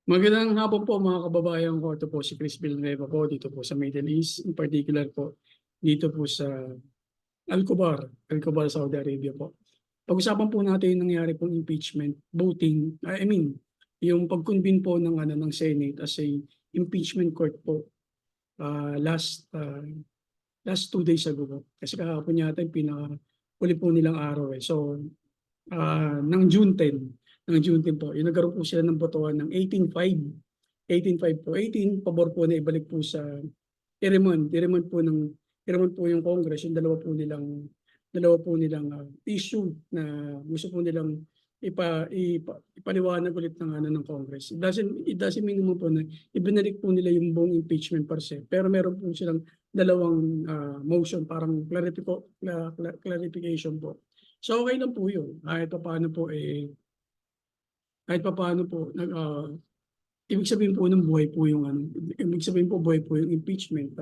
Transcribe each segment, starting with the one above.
Magandang hapon po mga kababayan ko. Ito po si Chris Villanueva po dito po sa Middle East. In particular po dito po sa Al-Khobar, Saudi Arabia po. Pag-usapan po natin yung nangyari pong impeachment voting. Yung pag-convene po ng ng Senate as a impeachment court po last 2 days ago po. Kasi kahapon yata yung pinaka-uli po nilang araw eh. So ng June 10 po, yung nagkaroon po sila ng botohan ng 18-5. 18-5 po. 18 pabor po na ibalik po sa i-remand po yung Congress, yung dalawa po nilang issue na gusto po nilang ipaliwanag ulit ng Congress. It doesn't mean naman po na ibinalik po nila yung buong impeachment per se. Pero meron po silang dalawang motion, parang clarification po. So okay lang po yun. Kahit pa paano po ibig sabihin po ng buhay po yung buhay po yung impeachment.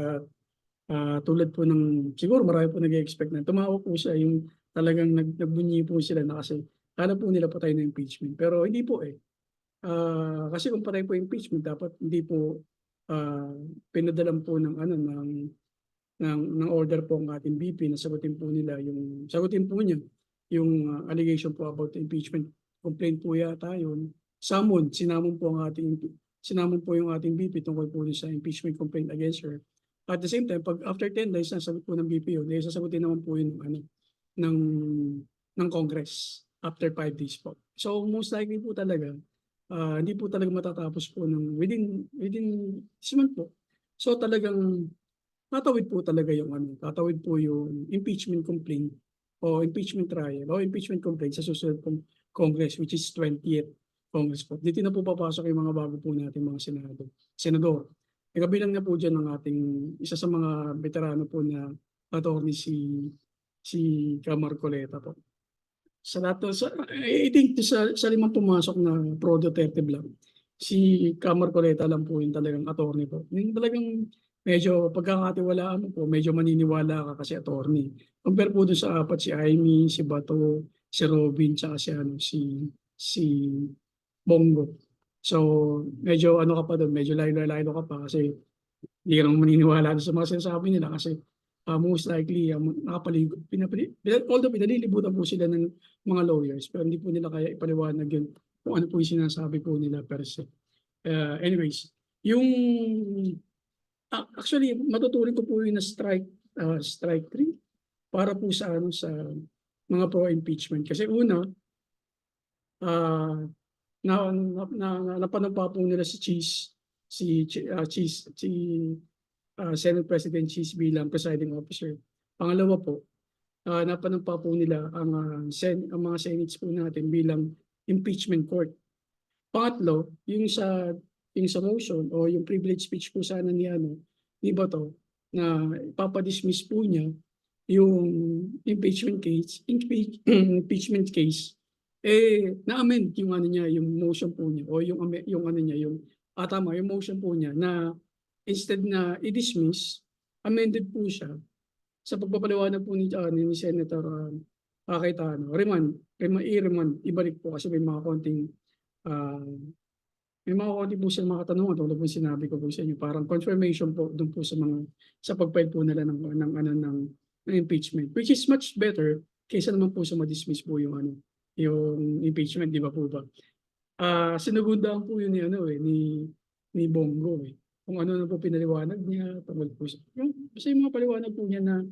Tulad po ng siguro marami po nag-expect na tumawa po siya yung talagang nagbunyi po sila na kasi kala po nila patay na impeachment. Pero hindi po eh. Kasi kung patay po impeachment dapat hindi po pinadalan po ng order po ang ating BP na sagutin po niya yung allegation po about the impeachment complaint po yata yun. Sinamon po yung ating BP tungkol po sa impeachment complaint against her. At the same time, pag after 10 days nasagot po ng BP yun, sasagutin naman po yun ng ng Congress after 5 days po. So most likely po talaga hindi po talaga matatapos po ng within this month po. So talagang tatawid po yung impeachment complaint o impeachment trial o impeachment complaint sa susunod pong Congress, which is 20th Congress po. Dito na po papasok yung mga bago po natin mga senador. Kabilang na po dyan ang ating isa sa mga veterano po na attorney si Camar Coleta po. I think sa limang pumasok na pro Duterte block, si Camar Coleta lang po yung talagang attorney po. Yung talagang medyo pagkakatiwalaan mo po, medyo maniniwala ka kasi attorney. Compare po doon sa apat, si Amy, si Bato, si Robin, tsaka si Bongo. So, medyo ka pa doon, medyo layo ka pa kasi hindi ka naman maniniwala doon sa mga sinasabi nila kasi most likely although pinalilibutan po sila ng mga lawyers pero hindi po nila kaya ipaliwanag yun kung ano po yung sinasabi po nila per se. Anyways, actually matuturing ko po yung na strike 3 para po sa mga pro-impeachment kasi una napanood pa po nila si Senate President Cheese bilang presiding officer. Pangalawa po, napanagpa po nila ang mga senates po natin bilang impeachment court. Pangatlo, yung sa motion o yung privilege speech po sana ni Bato na ipapadismiss po niya yung impeachment case na-amend yung yung motion po niya o yung motion po niya na instead na i-dismiss, amended po siya sa pagpapaliwanag po ni Senator Cayetano. Remand, ibalik po kasi may mga konting po silang mga katanungan tulad po sinabi ko po sa inyo. Parang confirmation po doon po sa pag-file po nila ng impeachment, which is much better kaysa naman po sa ma-dismiss po yung impeachment, di ba po ba? Sinugundaan po yun ni Bongo kung ano na po pinaliwanag niya tungkol po basta yung mga paliwanag po niya na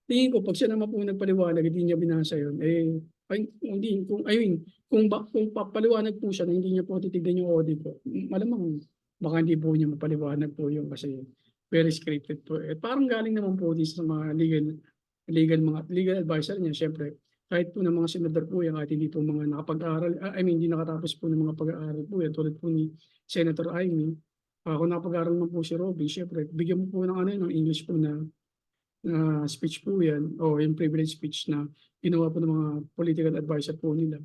tingin ko pag siya naman po nagpaliwanag hindi niya binasa yun kung papaliwanag po siya na hindi niya po titignan yung audit po, malamang baka hindi po niya mapaliwanag po yun kasi very scripted po. Parang galing naman po din sa mga legal advisor niya, syempre kahit po ng mga senador po yan, kahit hindi po mga nakapag-aaral, hindi nakatapos po ng mga pag-aaral po yan, tulad po ni Senator Amy. Kung nakapag-aaral naman po si Robby, syempre, bigyan mo po ng English po na speech po yan, o yung privilege speech na ginawa po ng mga political advisor po nila.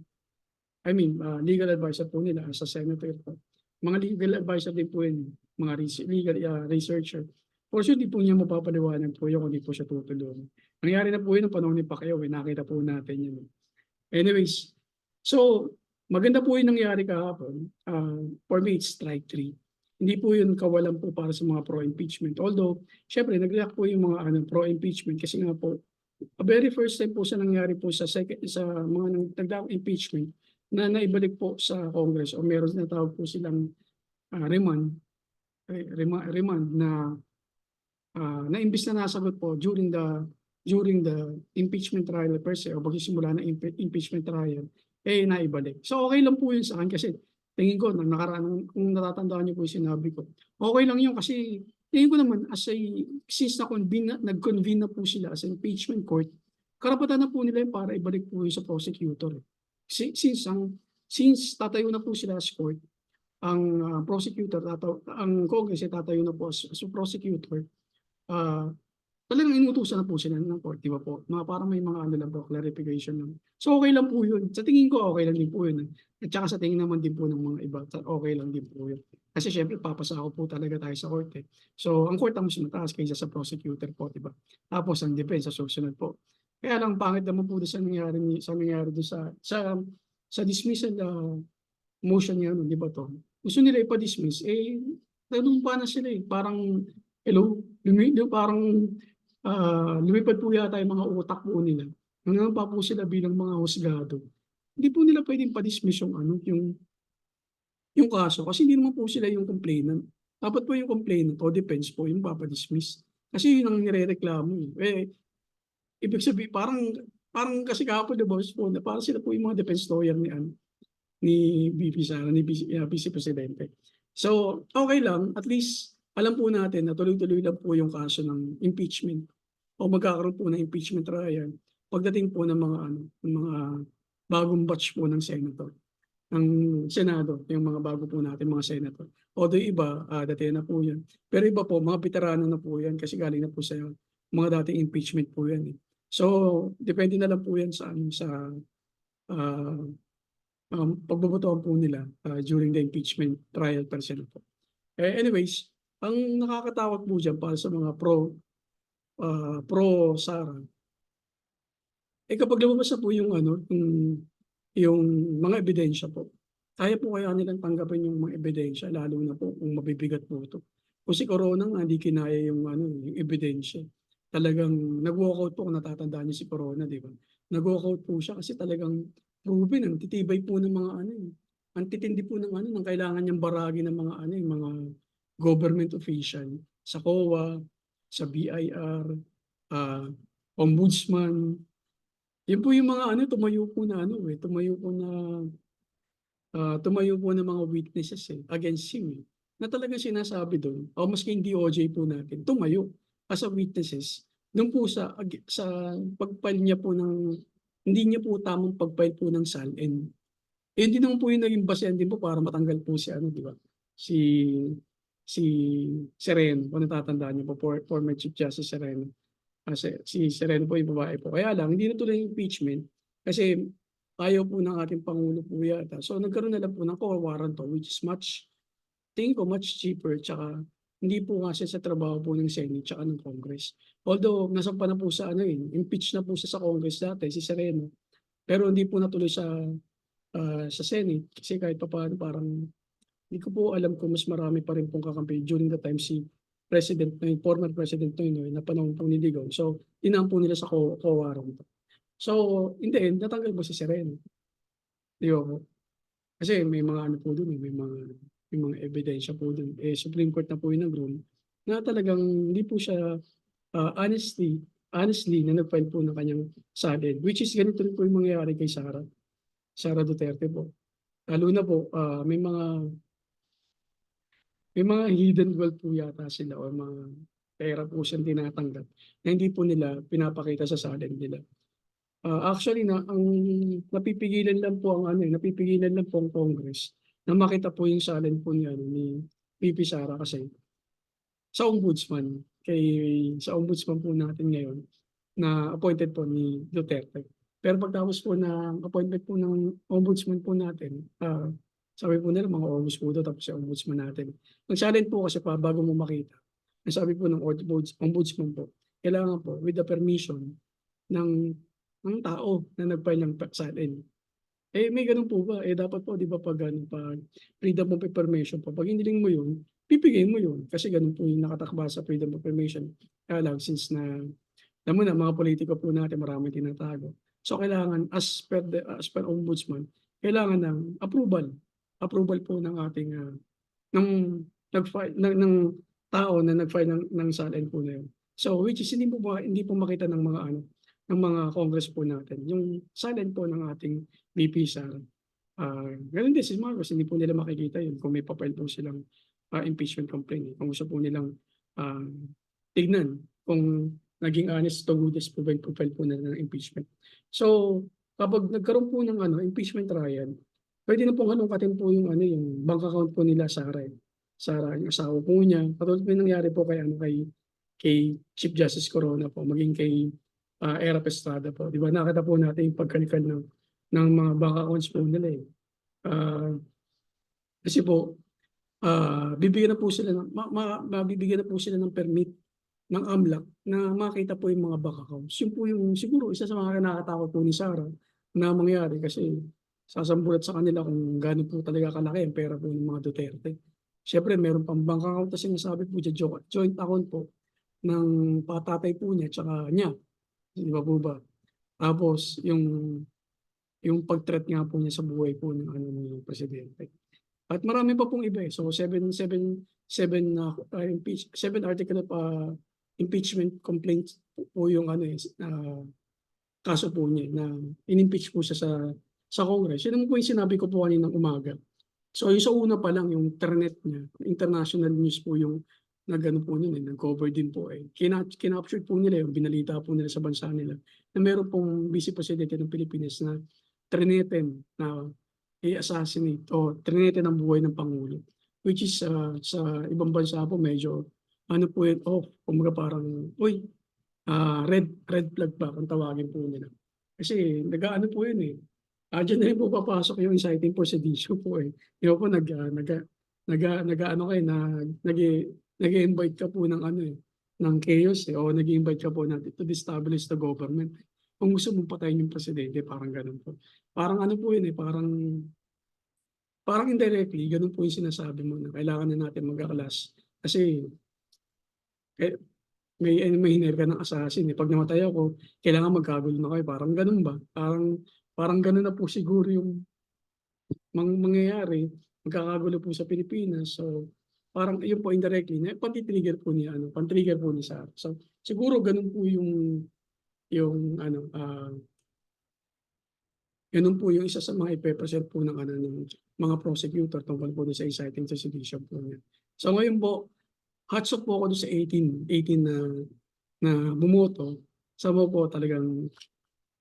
Legal advisor po nila sa senator po. Mga legal advisor din po yun, mga legal researcher. For sure, di po niya mapapaliwanag po yun kung di po siya tutulungan. Nangyari na po yun ng panahon ni Pacquiao, nakita po natin yun. Anyways, so maganda po yung nangyari kahapon. For me, it's strike three. Hindi po yun kawalan po para sa mga pro-impeachment. Although, syempre, nag-react po yung mga pro-impeachment kasi nga po, very first time po sa nangyari po sa mga nagdaang impeachment na naibalik po sa Congress o meron na tawag po silang remand na imbis na nasagot po during the impeachment trial per se o pagsisimula ng impeachment trial, naibalik. So okay lang po yun sa akin kasi tingin ko, nakaraan, kung natatandaan niyo po yung sinabi ko, okay lang yun kasi tingin ko naman, since nag-convene na po sila as impeachment court, karapatan na po nila yun para ibalik po yun sa prosecutor. Since tatayo na po sila as court, ang Congress ay tatayo na po as prosecutor, talagang inutusan na po sila ng court, di ba po? Parang may mga lang po, clarification lang. So okay lang po yun. Sa tingin ko, okay lang din po yun. At saka sa tingin naman din po ng mga iba, okay lang din po yun. Kasi syempre, papasako po talaga tayo sa court eh. So ang court ang mas mataas kaysa sa prosecutor po, di ba? Tapos ang defense sa susunod po. Kaya lang, pangit naman po sa nangyari doon sa dismissal motion niya, di ba to? Gusto nila ipa-dismiss, nanumpa na sila eh. Parang, parang lumipad po yata yung mga utak po nila. Hanggang pa po sila bilang mga husgado. Hindi po nila pwedeng pa-dismiss yung kaso kasi hindi naman po sila yung complainant. Dapat po yung complainant o defense po yung papadismiss. Kasi yun ang nirereklamo eh. Ibig sabihin, parang kasi kahapon na boss po, parang sila po yung mga defense lawyer ni VP Sara, ni Vice Presidente. So, okay lang. At least, alam po natin na tuloy-tuloy lang po yung kaso ng impeachment o magkakaroon po ng impeachment trial pagdating po ng mga bagong batch po ng Senado, yung mga bago po natin mga senator. Although iba, dati na po yan. Pero iba po, mga veterano na po yan kasi galing na po sa mga dating impeachment po yan. So, depende na lang po yan sa uh, pagbobotohan po nila during the impeachment trial per se po. Anyways, ang nakakatakot po dyan para sa mga pro-Sara, kapag lumabas na po yung mga ebidensya po, kaya po kaya nilang tanggapin yung mga ebidensya, lalo na po kung mabibigat po ito. Kung si Corona nga, hindi kinaya yung ebidensya. Talagang nag-walkout po kung natatandaan niyo si Corona, di ba? Nag-walkout po siya kasi talagang proven, ang titibay po ng mga ang titindi po ng kailangan niyang baragi ng mga government official sa COA, sa BIR, ombudsman. Yan po yung mga tumayo po na tumayo po ng mga witnesses against him na talagang sinasabi doon, o maski yung DOJ po natin, tumayo as a witnesses doon po sa pagfile niya po hindi niya po tamang pagfile po ng SALN. Hindi naman po yung naging basehan din po para matanggal po di ba? Si Sereno, kung natatandaan niyo po, former Chief Justice Sereno. Kasi si Sereno po yung babae po. Kaya lang, hindi na tuloy yung impeachment kasi ayaw po ng ating Pangulo po yata. So nagkaroon na lang po ng core warrant which is tingin ko much cheaper, tsaka hindi po kasi sa trabaho po ng Senate tsaka ng Congress. Although, nasampa na po sa impeach na po siya sa Congress dati, si Sereno. Pero hindi po natuloy sa Senate kasi kahit pa paano parang hindi ko po alam kung mas marami pa rin pong kakampi during the time si President na former President na panahon po ni Digong. So, inampo nila sa warrant. So, in the end, natanggal po si Sereno. Di ba po? Kasi may mga po dun may mga ebidensya po dun. Supreme Court na po yung nag-rule na talagang hindi po siya honestly na nag-file po ng kanyang SALN, which is ganito rin po yung mangyayari kay Sara Duterte po. Lalo na po, may mga hidden wealth po yata sila o mga pera po siyang tinatanggap na hindi po nila pinapakita sa SALN nila. Actually, ang napipigilan lang po ang Congress na makita po yung SALN po ni VP Sara kasi sa ombudsman po natin ngayon na appointed po ni Duterte. Pero pagtapos po ng appointment po ng ombudsman po natin, sabi po nila mga August po tapos yung ombudsman natin. Nag-SALN po kasi bago mo makita. Sabi po ng ombudsman po, kailangan po with the permission ng tao na nag-file ng SALN. May gano'n po ba? Dapat po 'di ba 'pag ano, 'pag freedom of information po, 'pag hiniling mo 'yun, bibigay mo 'yun. Kasi gano'n po yung nakatakda sa freedom of information. Kaya lang since na alam mo na mga pulitiko po natin maraming tinatago. So kailangan as per ombudsman, kailangan ng approval po ng ating, ng nag-file ng tao na nag-file ng SALN po na 'yun. So which is hindi po makita ng mga ano, ng mga Congress po natin, yung SALN po ng ating VP Sara. Gano'n din si Marcos, hindi po nila makikita 'yun kung may pa-file po silang, impeachment complaint, kung gusto po nilang, ah, tignan kung naging honest to goodness po ba yung po nila ng impeachment. So, kapag nagkaroon po ng ano, impeachment trial, puwede na pong halongkatin po yung ano, yung bank account po nila Sara, yung asawa po niya. Katulad po yung nangyari po kay ano, kay Chief Justice Corona po, maging kay, Erap Estrada po, 'di ba nakita po natin yung pagkalikal ng mga bank accounts po nila, eh. Ah, Kasi po, bibigyan na po sila ng mabibigyan na po sila ng permit ng AMLAC na makita po yung mga bank accounts. Yun po yung siguro isa sa mga nakakatakot po ni Sara na mangyari kasi sasambulat sa kanila kung gaano po talaga kalaki ang pera po ng mga Duterte. Siyempre meron pang bank account na sinasabi po diyan, joint account po ng patatay po niya tsaka niya, 'di ba po ba? Tapos yung pag-threat nga po niya sa buhay po ng ano, ni presidente. At marami pa pong iba, eh. So seven article of, impeachment complaints po yung ano, kaso po niya, na in-impeach po siya sa Congress. Yun naman po yung sinabi ko po kaninang umaga. So yung sa una pa lang yung internet niya, international news po yung nag-ano po nun, nag-cover din po, kinapture po nila yung binalita po nila sa bansa nila na meron pong Vice Presidente ng Pilipinas na trinitin na i-assassinate o trinitin ang buhay ng Pangulo. Which is, sa ibang bansa po medyo ano po yun, kumbaga parang, uy, red red flag ba kung tawagin po nila. Kasi nag-aano po yun, diyan na rin po papasok yung inciting for sedition po, eh. 'Di ba po nag-aano kayo nag-i-invite ka po ng ano, ng chaos, o nag-i-invite ka po na to destabilize the government. Kung gusto mong patayin yung presidente parang gano'n po. Parang ano po yun, parang indirectly gano'n po yung sinasabi mo na kailangan na natin mag-aklas kasi, eh, may hinire ka ng assassin, 'Pag namatay ako kailangan magkagulo na kayo, parang gano'n ba? Parang gano'n na po siguro yung mangyayari, magkakagulo po sa Pilipinas. So, parang yun po indirectly na pan-trigger po ni Sarah. So, siguro gano'n po yung ano, gano'n po yung isa sa mga ipe-present po ng ano, ng mga prosecutor tungkol po dun sa inciting to sedition po niya. So ngayon po, hats off po ako dun sa 18 na bumoto. Sama po talagang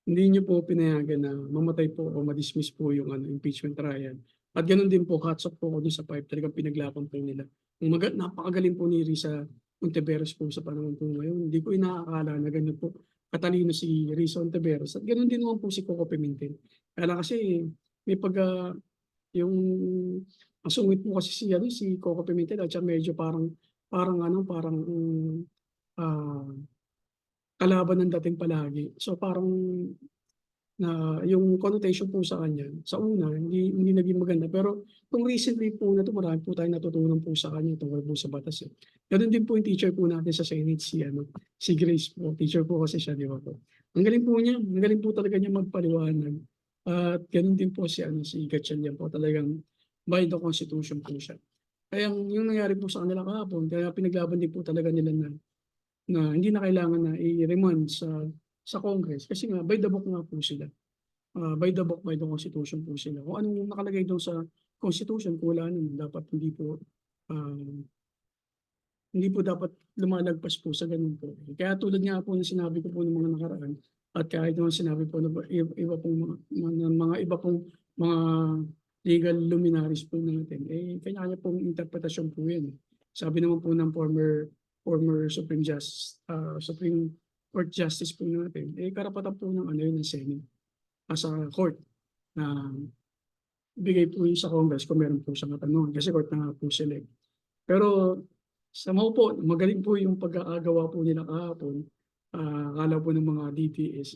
hindi niyo po pinayagan na mamatay po o ma-dismiss po yung ano, impeachment trial. At gano'n din po, hats off po ako dun sa 5, talagang pinaglaban po nila. Napakagaling po ni Risa Ontiveros po sa panahon po ngayon. Hindi ko inaakala na ganun po katalino si Risa Ontiveros at gano'n din naman po si Coco Pimentel. Kaya lang kasi may yung masungit po kasi si Coco Pimentel at siya medyo parang parang ano, parang, ah, kalaban ng dating palagi. So parang na yung connotation po sa kanya, sa una hindi naging maganda, pero kung recently po na 'to marami po tayong natutunan po sa kanya tungkol po sa batas, eh. Gano'n din po yung teacher po natin sa Senate si Grace po, teacher po kasi siya, 'di ba po. Ang galing po niya, ang galing po talaga niya magpaliwanag at gano'n din po si Gatchalian po, talagang by the Constitution po siya. Kaya yung nangyari po sa kanila kahapon, kaya pinaglaban din po talaga nila na hindi na kailangan na i-remand sa Congress kasi nga by the book nga po sila. By the book, by the Constitution po sila. Kung anong nakalagay dun sa Constitution, kung wala nun dapat hindi po dapat lumalagpas po sa ganun po. Kaya tulad nga po ng sinabi ko po ng mga nakaraan at kahit naman sinabi po ng iba pong mga iba pong mga legal luminaries po natin, kanya-kanya pong interpretasyon po yan, eh. Sabi naman po ng former Supreme Court Justice po natin, karapatan po ng ano yun, ng Senate, as a court na ibigay po yun sa Congress kung meron po siyang katanungan kasi court na nga po sila, eh. Pero somehow po magaling po yung pagkakagawa po nila kahapon. Akala po ng mga DTS,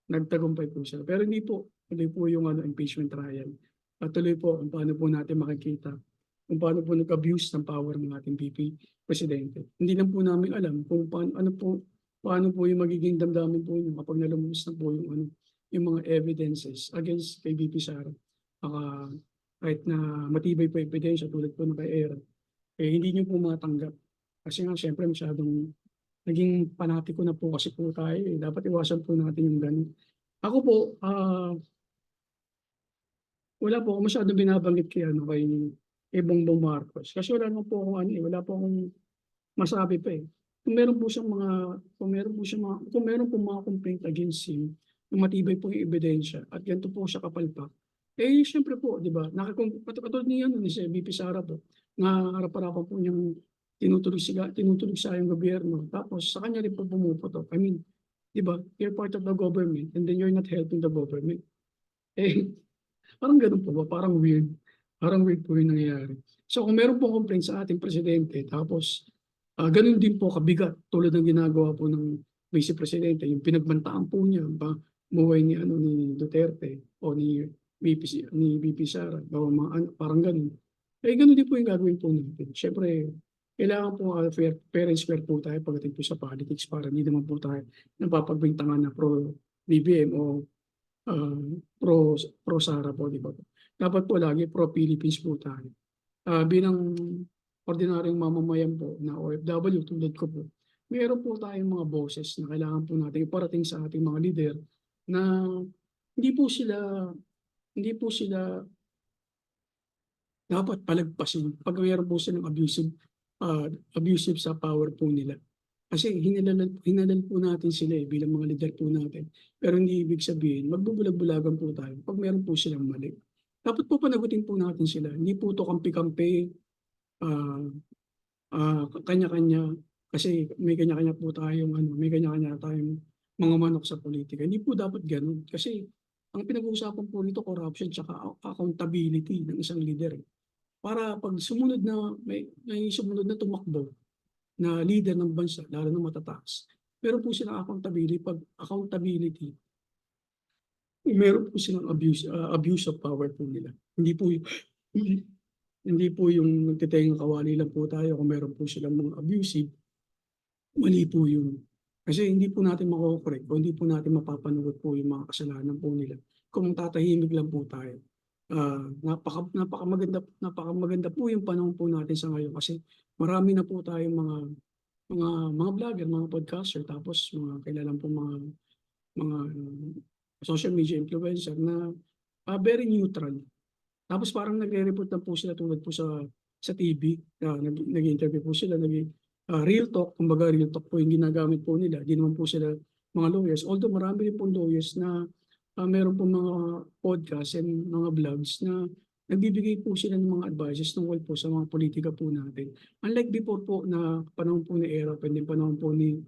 nagtagumpay po sila pero hindi po. tuloy po yung impeachment trial. At tuloy po kung paano po natin makikita kung paano po nag-abuse ng power ng ating VP Presidente. Hindi lang po namin alam kung paano po yung magiging damdamin po niyo kapag nalumabas na po yung mga evidences against kay VP Sara. Kahit na matibay po ebidensya tulad po ng kay Era, hindi niyo po matanggap. Kasi nga syempre masyadong naging panatiko na po kasi po tayo. Dapat iwasan po natin yung ganun. Ako po, wala po ako masyadong binabanggit kay Bongbong Marcos. Kasi wala naman po akong wala po akong masabi pa eh. Kung meron po siyang kung meron po mga complaint against him, na matibay po yung ebidensya at ganito po siya kapalpak, syempre po, di ba, katulad niya ni si VP Sara po, na harap-harapan po niyang tinutulog sa yung gobyerno, tapos sa kanya rin po pumuputok. I mean, di ba, you're part of the government and then you're not helping the government. Parang ganun po ba? Parang weird. Parang weird po yung nangyayari. So kung meron pong complaint sa ating presidente, tapos ganun din po kabigat tulad ng ginagawa po ng Vice Presidente, yung pinagbantaan po niya, buhay ni Duterte o ni VP Sara, parang ganun. Ganun din po yung gagawin po natin. Siyempre, kailangan po fair and square po tayo pagdating po sa politics para hindi naman po tayo napapagbintangan na pro-BBM o pro Sara po, di ba? Dapat po lagi pro-Philippines po tayo. Bilang ordinaryong mamamayan po na OFW tulad ko po, mayroon po tayong mga boses na kailangan po natin iparating sa ating mga leader na hindi po sila dapat palagpasin pag mayroon po silang abusive sa power po nila. Kasi hinalal po natin sila bilang mga leader po natin. Pero hindi ibig sabihin, magbubulag-bulagan po tayo pag meron po silang mali. Dapat po panagutin po natin sila. Hindi po ito kampi-kampi, kanya-kanya. Kasi may kanya-kanya po tayong mga manok sa politika. Hindi po dapat ganun. Kasi ang pinag-uusapan po nito, corruption at accountability ng isang leader. Para pag may sumunod na tumakbo na leader ng bansa, lalo na matataas, meron po silang accountability, meron po silang abuse of power po nila. Hindi po yung nagtitengang kawali lang po tayo kung meron po silang mga abusive, mali po yun. Kasi hindi po natin makokorek o hindi po natin mapapanood po yung mga kasalanan po nila kung tatahimik lang po tayo. Napakamaganda po yung panahon po natin sa ngayon kasi marami na po tayong mga vlogger, mga podcaster, tapos mga kailangan po mga social media influencer na very neutral. Tapos parang nagre-report na po sila tulad po sa TV, nag-interview po sila, real talk, kumbaga real talk po yung ginagamit po nila. Di naman po sila mga lawyers. Although marami rin po lawyers na meron po mga podcast and mga vlogs na nagbibigay po sila ng mga advices tungkol po sa mga politika po natin. Unlike before po na panahon po ni Era, pwede panahon po ni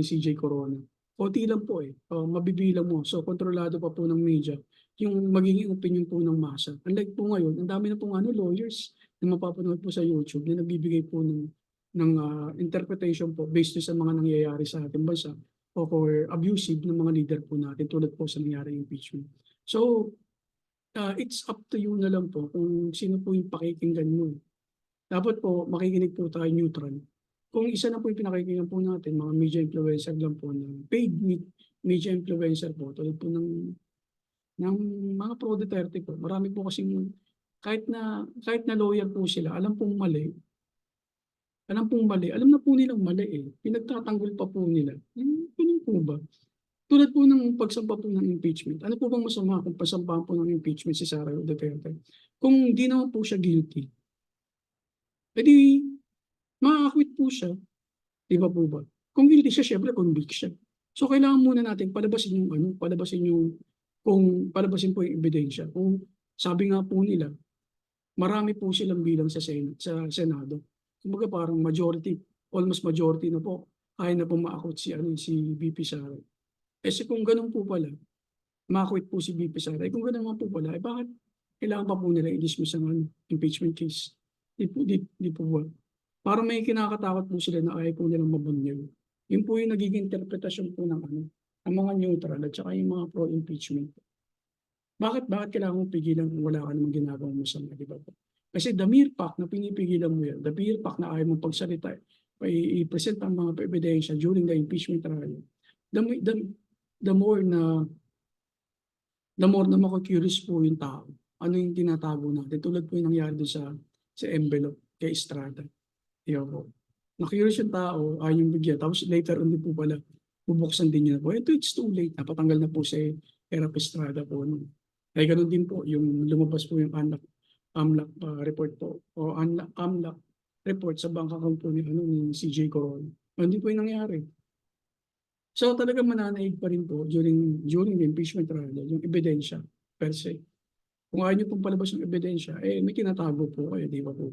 CJ Corona. Konti lang po mabibilang mo. So kontrolado pa po ng media yung magiging opinion po ng masa. Unlike po ngayon, ang dami na po lawyers na mapapanood po sa YouTube na nagbibigay po ng interpretation po based sa mga nangyayari sa ating bansa o for abusive ng mga leader po natin tulad po sa nangyari impeachment. So, it's up to you na lang po kung sino po yung pakikinggan mo. Dapat po makikinig po tayo neutral. Kung isa na po yung pinakikinggan po natin, mga media influencer lang po, paid media influencer po, tulad po ng mga pro-Duterte po. Marami po kasing kahit na lawyer po sila, alam na po nilang mali pinagtatanggol pa po nila. Ganun po ba? Tulad po ng pagsampa po ng impeachment. Ano po bang masama kung pasampahan po ng impeachment si Sara Duterte? Kung di naman po siya guilty, edi ma-acquit po siya. Di ba po ba? Kung guilty siya, syempre convict siya. So kailangan muna natin palabasin po yung ebidensya. Kung sabi nga po nila, marami po silang bilang sa Senado. Kumbaga parang almost majority na po, kaya na po ma-acquit si VP Sara. Kung ganun po pala, ma-acquit po si VP Sara. Kung ganun nga po pala, bakit kailangan pa po nila i-dismiss ang impeachment case? Di po ba? Parang may kinakatakot po sila na ayaw po nilang mabunyag. Yun po yung nagiging interpretasyon po ng mga neutral at saka yung mga pro-impeachment. Bakit kailangan mong pigilan kung wala ka namang ginagawang masama, di ba po? Kasi the mere fact na pinipigilan mo yan, the mere fact na ayaw mong pagsalita, i-present ang mga ebidensya during the impeachment trial, the, mo- the, the more na mako-curious po yung tao. Ano yung tinatago natin? Tulad po yung nangyari doon sa envelope kay Estrada. Diba po? Na-curious yung tao, ayaw yung bigyan. Tapos later on din po pala, bubuksan din niya po. Ito, it's too late. Napatanggal na po si Erap Estrada po. No? Ay ganun din po, yung lumabas po yung AMLAC report po. O AMLAC report sa bank account po ni CJ Coron. Hindi po yung nangyari. So talagang mananaig pa rin po during the impeachment trial yung ebidensya per se. Kung ayaw niyo pong palabas yung ebidensya, may tinatago po kayo, di ba po?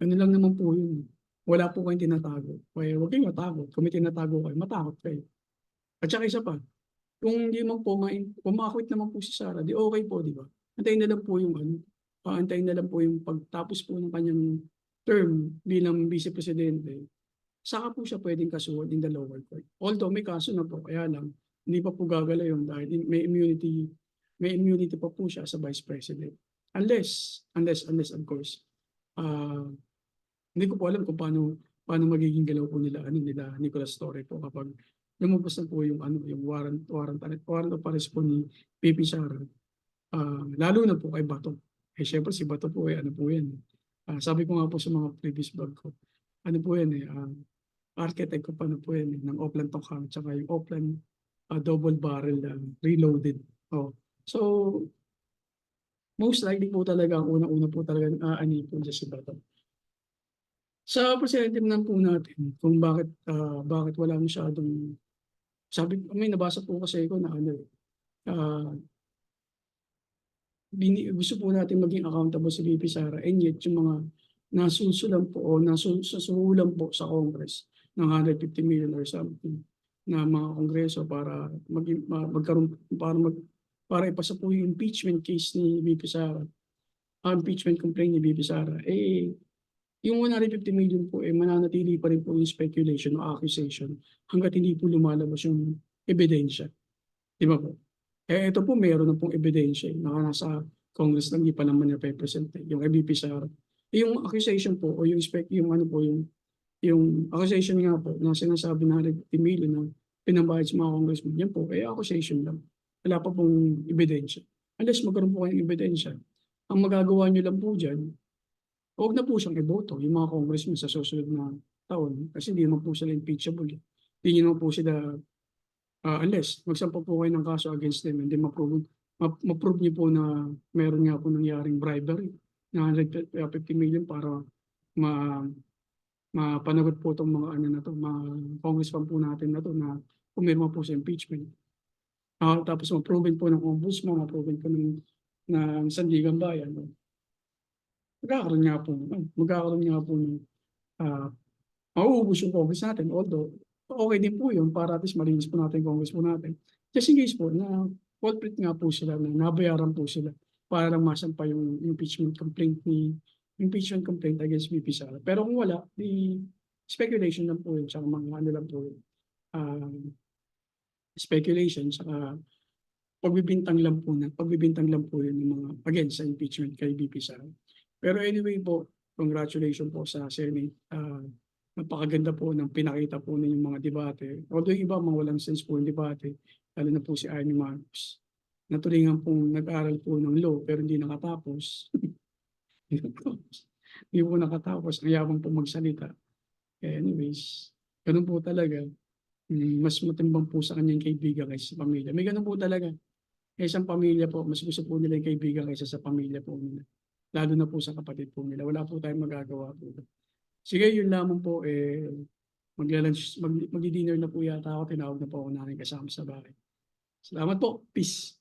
Ano lang naman po yun. Wala po kayong tinatago. Kaya huwag kayong matakot. Kung may tinatago kayo, matakot kayo. At saka isa pa, kung hindi man po, kung makakwit naman po si Sara, di okay po, di ba? Antayin na lang po yung antayin na lang po yung pagtapos po ng kanyang term bilang vice presidente, saka po siya pwedeng kasuhan in the lower court. Although may kaso na po, kaya lang, hindi pa po gagala yun dahil may immunity pa po siya sa vice president. Unless of course, hindi ko po alam kung paano magiging galaw po nila Nicolas Torre po kapag lumabas na po yung warrant of arrest po ni PP Sara. Lalo na po kay Bato. Syempre si Bato po ano po yan. Sabi ko nga po sa mga previous vlog ko, ano po yan architect ko pa po yan ng Oplan Tokhang tsaka yung Oplan double barrel reloaded. So most likely po talaga ang unang-una po talaga ani po si Bato. Sa presidente naman po natin kung bakit wala masyadong may nabasa po kasi ko na gusto po natin maging accountable si VP Sara and yet yung mga nasusulan po o nasusulan po sa Congress ng 150 million or something na mga kongreso para magkaroon para ipasa po yung impeachment case ni VP Sara, impeachment complaint ni VP Sara, yung 150 million po mananatili pa rin po yung speculation o accusation hanggat hindi po lumalabas yung ebidensya. Di ba po? Ito po meron na pong ebidensya na nasa Congress lang, hindi pa naman na-represent yung MVP Sara. Yung accusation po o yung yung accusation nga po na sinasabi na 150 million na pinambayad sa mga congressmen, yan po accusation lang. Wala pa pong ebidensya. Unless magkaroon po kayong ebidensya, ang magagawa nyo lang po dyan, huwag na po siyang iboto yung mga congressmen sa susunod na taon kasi hindi naman po sila impeachable. Hindi nyo naman po sila unless magsampa po kayo ng kaso against them and then ma-prove niyo po na meron nga po nangyaring bribery na 150 million para mapanagot po itong mga mga congressman po natin na to na pumirma po sa impeachment. Tapos ma-prove po ng ombudsman, ma-prove po ng Sandigan Bayan. Magkakaroon nga po ng mauubos yung Congress natin. Although, okay din po yun para at least malinis po natin yung Congress po natin. Just in case po na culprit nga po sila, na nabayaran po sila para lang masampa yung impeachment complaint against VP Sara. Pero kung wala, the speculation lang po yun, tsaka mga lang po yun. Speculation, tsaka pagbibintang lang po yun ng mga, again, sa impeachment kay VP Sara. Pero anyway po, congratulations po sa Senate. Napakaganda po ng pinakita po ninyong mga debate. Although iba, mga walang sense po yung debate, lalo na po si Amy Marcos. Natulingan pong nag-aral po ng law pero hindi nakatapos. Hindi po nakatapos. Ang yabang po magsalita. Anyways, ganun po talaga. Mas matimbang po sa kanyang kaibigan kaysa sa pamilya. May ganun po talaga. Kaysa sa pamilya po, mas gusto po nila yung kaibigan kaysa sa pamilya po nila. Lalo na po sa kapatid po nila. Wala po tayong magagawa po. Sige, yun lamang po. Magdi-dinner na po yata ako. Tinawag na po ako namin kasama sa bahay. Salamat po. Peace.